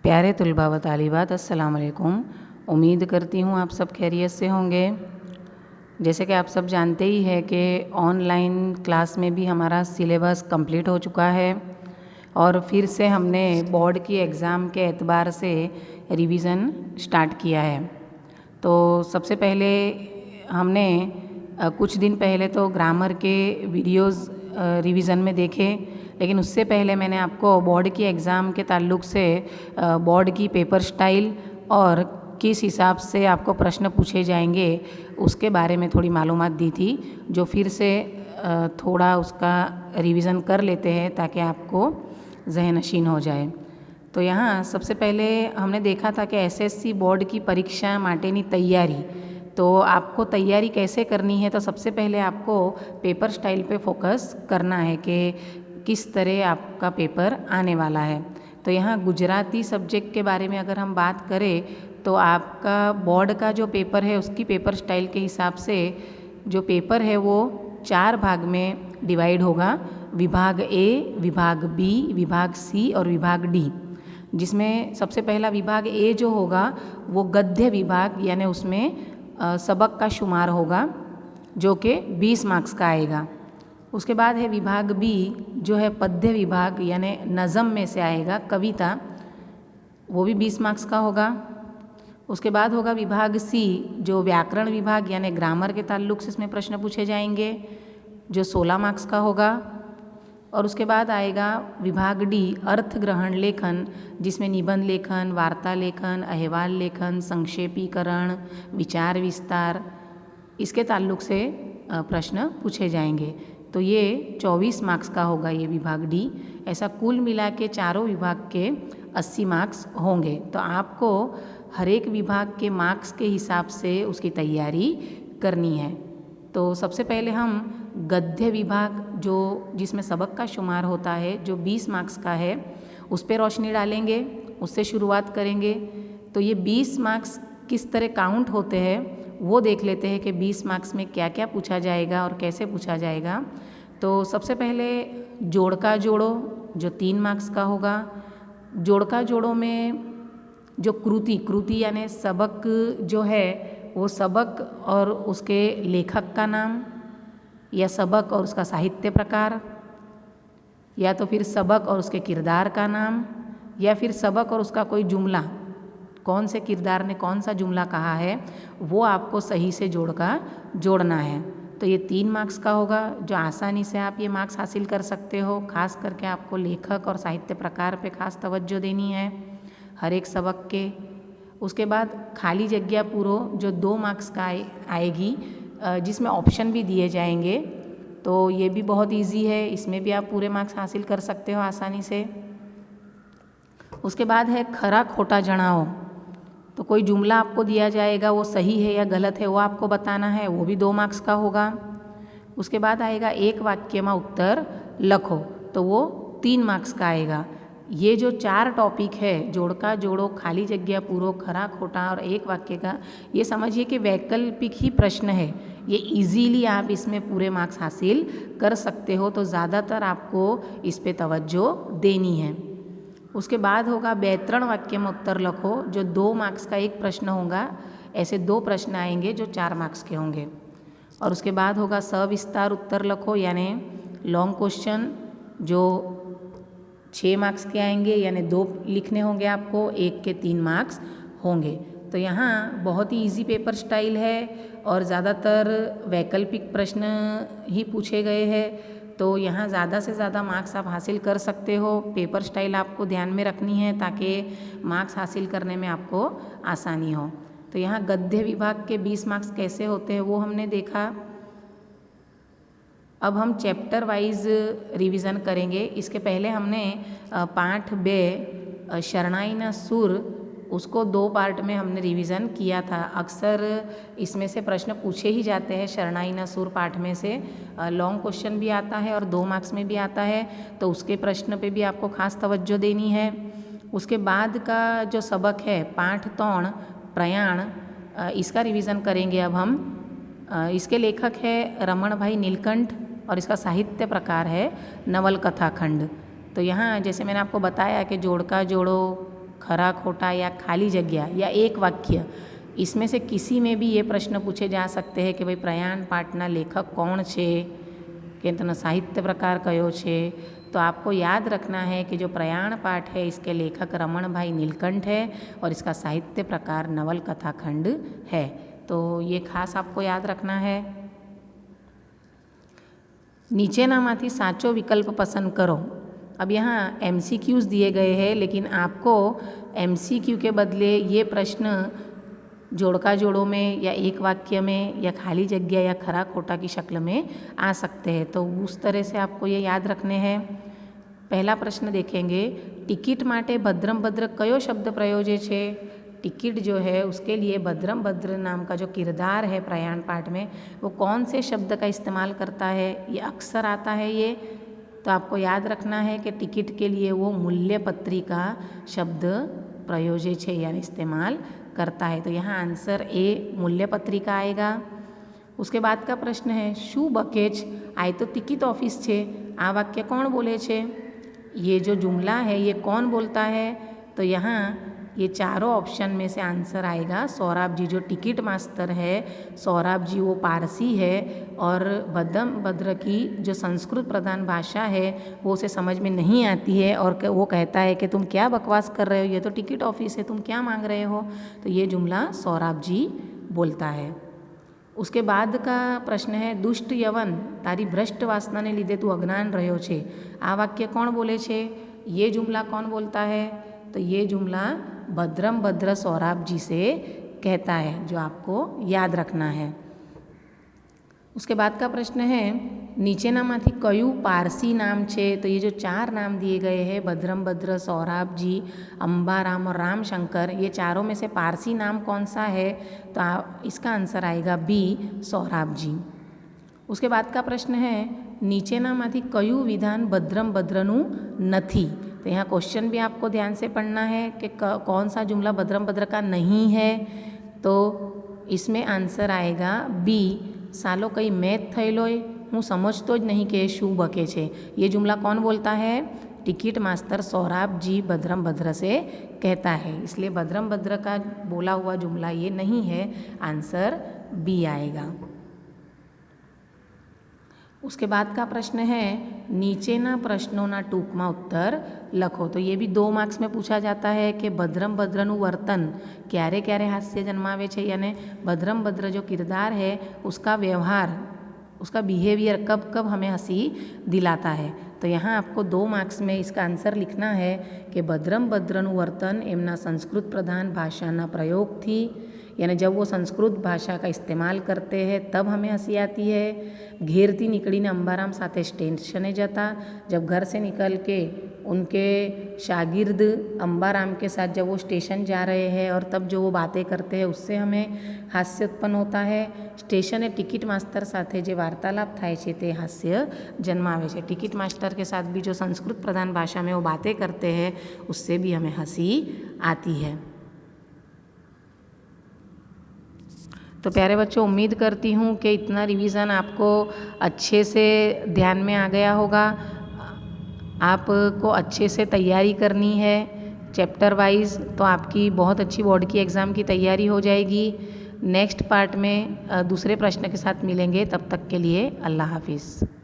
प्यारे तलबा व तालिबात, अस्सलाम वालेकुम। उम्मीद करती हूँ आप सब खैरियत से होंगे। जैसे कि आप सब जानते ही है कि ऑनलाइन क्लास में भी हमारा सिलेबस कंप्लीट हो चुका है और फिर से हमने बोर्ड की एग्ज़ाम के एतबार से रिवीज़न स्टार्ट किया है। तो सबसे पहले हमने कुछ दिन पहले तो ग्रामर के वीडियोज़ रिवीज़न में देखे, लेकिन उससे पहले मैंने आपको बोर्ड की एग्ज़ाम के ताल्लुक़ से बोर्ड की पेपर स्टाइल और किस हिसाब से आपको प्रश्न पूछे जाएंगे उसके बारे में थोड़ी मालूमात दी थी, जो फिर से थोड़ा उसका रिवीज़न कर लेते हैं ताकि आपको ज़हनशीन हो जाए। तो यहाँ सबसे पहले हमने देखा था कि एसएससी बोर्ड की परीक्षा माटेनी तैयारी, तो आपको तैयारी कैसे करनी है। तो सबसे पहले आपको पेपर स्टाइल पे फोकस करना है कि किस तरह आपका पेपर आने वाला है। तो यहाँ गुजराती सब्जेक्ट के बारे में अगर हम बात करें तो आपका बोर्ड का जो पेपर है उसकी पेपर स्टाइल के हिसाब से जो पेपर है वो 4 भाग में डिवाइड होगा। विभाग ए, विभाग बी, विभाग सी और विभाग डी, जिसमें सबसे पहला विभाग ए जो होगा वो गद्य विभाग यानी उसमें सबक का शुमार होगा जो कि 20 मार्क्स का आएगा। उसके बाद है विभाग बी जो है पद्य विभाग यानी नज़म में से आएगा कविता, वो भी 20 मार्क्स का होगा। उसके बाद होगा विभाग सी जो व्याकरण विभाग यानी ग्रामर के ताल्लुक़ से इसमें प्रश्न पूछे जाएंगे जो 16 मार्क्स का होगा। और उसके बाद आएगा विभाग डी अर्थ ग्रहण लेखन, जिसमें निबंध लेखन, वार्ता लेखन, अहवाल लेखन, संक्षेपीकरण, विचार विस्तार, इसके ताल्लुक़ से प्रश्न पूछे जाएंगे। तो ये 24 मार्क्स का होगा ये विभाग डी। ऐसा कुल मिला के चारों विभाग के 80 मार्क्स होंगे। तो आपको हर एक विभाग के मार्क्स के हिसाब से उसकी तैयारी करनी है। तो सबसे पहले हम गद्य विभाग जो जिसमें सबक का शुमार होता है जो 20 मार्क्स का है उस पर रोशनी डालेंगे, उससे शुरुआत करेंगे। तो ये 20 मार्क्स किस तरह काउंट होते हैं वो देख लेते हैं कि 20 मार्क्स में क्या क्या पूछा जाएगा और कैसे पूछा जाएगा। तो सबसे पहले जोड़का जोड़ो जो 3 मार्क्स का होगा। जोड़का जोड़ो में जो कृति यानी सबक जो है वो सबक और उसके लेखक का नाम, या सबक और उसका साहित्य प्रकार, या तो फिर सबक और उसके किरदार का नाम, या फिर सबक और उसका कोई जुमला, कौन से किरदार ने कौन सा जुमला कहा है वो आपको सही से जोड़ना है। तो ये 3 मार्क्स का होगा जो आसानी से आप ये मार्क्स हासिल कर सकते हो। खास करके आपको लेखक और साहित्य प्रकार पे खास तवज्जो देनी है हर एक सबक के। उसके बाद खाली जगह पूरो जो 2 मार्क्स का आएगी, जिसमें ऑप्शन भी दिए जाएंगे। तो ये भी बहुत इजी है, इसमें भी आप पूरे मार्क्स हासिल कर सकते हो आसानी से। उसके बाद है खरा खोटा जणाओ, तो कोई जुमला आपको दिया जाएगा वो सही है या गलत है वो आपको बताना है, वो भी 2 मार्क्स का होगा। उसके बाद आएगा एक वाक्य में उत्तर लखो, तो वो 3 मार्क्स का आएगा। ये जो 4 टॉपिक है जोड़का जोड़ो, खाली जगह पूरो, खरा खोटा और एक वाक्य का, ये समझिए कि वैकल्पिक ही प्रश्न है। ये इजीली आप इसमें पूरे मार्क्स हासिल कर सकते हो, तो ज़्यादातर आपको इस पे तवज्जो देनी है। उसके बाद होगा व्याकरण वाक्य में उत्तर लिखो जो 2 मार्क्स का एक प्रश्न होगा। ऐसे 2 प्रश्न आएंगे जो 4 मार्क्स के होंगे। और उसके बाद होगा सविस्तार उत्तर लिखो यानी लॉन्ग क्वेश्चन जो 6 मार्क्स के आएंगे, यानी 2 लिखने होंगे आपको, 1 के 3 मार्क्स होंगे। तो यहाँ बहुत ही इजी पेपर स्टाइल है और ज़्यादातर वैकल्पिक प्रश्न ही पूछे गए हैं। तो यहाँ ज़्यादा से ज़्यादा मार्क्स आप हासिल कर सकते हो। पेपर स्टाइल आपको ध्यान में रखनी है ताकि मार्क्स हासिल करने में आपको आसानी हो। तो यहाँ गद्य विभाग के 20 मार्क्स कैसे होते हैं वो हमने देखा। अब हम चैप्टर वाइज रिवीजन करेंगे। इसके पहले हमने पाठ बे शरणाई ना सुर उसको 2 पार्ट में हमने रिवीजन किया था। अक्सर इसमें से प्रश्न पूछे ही जाते हैं शरणाई ना सुर पाठ में से। लॉन्ग क्वेश्चन भी आता है और 2 मार्क्स में भी आता है, तो उसके प्रश्न पे भी आपको खास तवज्जो देनी है। उसके बाद का जो सबक है पाठ तौण प्रयाण, इसका रिवीजन करेंगे अब हम। इसके लेखक है रमण भाई नीलकंठ और इसका साहित्य प्रकार है नवल कथा खंड। तो यहाँ जैसे मैंने आपको बताया कि जोड़का जोड़ो खरा खोटा या खाली जगह या एक वाक्य, इसमें से किसी में भी ये प्रश्न पूछे जा सकते हैं कि भाई प्रयाण पाठना लेखक कौन छे, કે તેનો સાહિત્ય પ્રકાર કયો છે। तो आपको याद रखना है कि जो प्रयाण पाठ है इसके लेखक रमण भाई नीलकंठ है और इसका साहित्य प्रकार नवल कथा खंड है। तो ये खास आपको याद रखना है। नीचेनामांथी साचो विकल्प पसंद करो। अब यहाँ MCQs दिए गए हैं, लेकिन आपको MCQ के बदले ये प्रश्न जोड़का जोड़ों में या एक वाक्य में या खाली जगह या खरा खोटा की शक्ल में आ सकते हैं। तो उस तरह से आपको ये याद रखने हैं। पहला प्रश्न देखेंगे, टिकट माटे भद्रम भद्र कयो शब्द प्रयोजे छे। टिकट जो है उसके लिए भद्रम भद्र नाम का जो किरदार है प्रयाण पाठ में, वो कौन से शब्द का इस्तेमाल करता है, ये अक्सर आता है ये। तो आपको याद रखना है कि टिकट के लिए वो मूल्य पत्रिका शब्द प्रयोजे छे यानी इस्तेमाल करता है। तो यहाँ आंसर ए मूल्य पत्रिका आएगा। उसके बाद का प्रश्न है, शू बकेज आए तो टिकट ऑफिस छे, आ वाक्य कौन बोले छे। ये जो जुमला है ये कौन बोलता है। तो यहाँ ये चारों ऑप्शन में से आंसर आएगा सौराब जी, जो टिकट मास्टर है। सौराब जी वो पारसी है और भद्रम भद्र की जो संस्कृत प्रधान भाषा है वो उसे समझ में नहीं आती है और वो कहता है कि तुम क्या बकवास कर रहे हो, ये तो टिकट ऑफिस है, तुम क्या मांग रहे हो। तो ये जुमला सौराब जी बोलता है। उसके बाद का प्रश्न है, दुष्ट यवन तारी भ्रष्ट वासना ने लीधे तू अज्ञान रह्यो छे, आ वाक्य कौन बोले छे। ये जुमला कौन बोलता है। तो ये जुमला भद्रम भद्र सौराब जी से कहता है, जो आपको याद रखना है। उसके बाद का प्रश्न है, नीचेनामांथी कयु पारसी नाम छे। तो ये जो चार नाम दिए गए हैं, भद्रम भद्र, सौराब जी, अंबाराम और रामशंकर, ये चारों में से पारसी नाम कौन सा है। तो इसका आंसर आएगा बी, सौराब जी। उसके बाद का प्रश्न है, नीचेनामांथी कयु विधान भद्रम भद्रनु नथी। तो यहाँ क्वेश्चन भी आपको ध्यान से पढ़ना है कि कौन सा जुमला भद्रम भद्र का नहीं है। तो इसमें आंसर आएगा बी, सालो कई मैथ थयेलोय, हूँ समझतो ज नहीं कि शू बके छे। ये जुमला कौन बोलता है। टिकट मास्टर सौराब जी भद्रम भद्र से कहता है, इसलिए भद्रम भद्र का बोला हुआ जुमला ये नहीं है, आंसर बी आएगा। उसके बाद का प्रश्न है, नीचेना प्रश्नों टूक में उत्तर लखो। तो ये भी 2 मार्क्स में पूछा जाता है कि भद्रम भद्रनु वर्तन क्यारे क्यारे हास्य जन्मावे छे, यानी भद्रम भद्र जो किरदार है उसका व्यवहार, उसका बिहेवियर कब कब हमें हंसी दिलाता है। तो यहाँ आपको 2 मार्क्स में इसका आंसर लिखना है कि भद्रम भद्रनु वर्तन एमना संस्कृत प्रधान भाषाना प्रयोग थी, यानी जब वो संस्कृत भाषा का इस्तेमाल करते हैं तब हमें हंसी आती है। घेरती निकलीने अंबाराम साथे स्टेशने जता, जब घर से निकल के उनके शागिर्द अंबाराम के साथ जब वो स्टेशन जा रहे हैं और तब जो वो बातें करते हैं उससे हमें हास्य उत्पन्न होता है। स्टेशने टिकट मास्टर साथे जो वार्तालाप थाय छे ते हास्य जन्मावे छे। टिकट मास्टर के साथ भी जो संस्कृत प्रधान भाषा में वो बातें करते हैं उससे भी हमें हंसी आती है। तो प्यारे बच्चों, उम्मीद करती हूँ कि इतना रिवीज़न आपको अच्छे से ध्यान में आ गया होगा। आपको अच्छे से तैयारी करनी है चैप्टर वाइज, तो आपकी बहुत अच्छी बोर्ड की एग्ज़ाम की तैयारी हो जाएगी। नेक्स्ट पार्ट में दूसरे प्रश्न के साथ मिलेंगे, तब तक के लिए अल्लाह हाफिज़।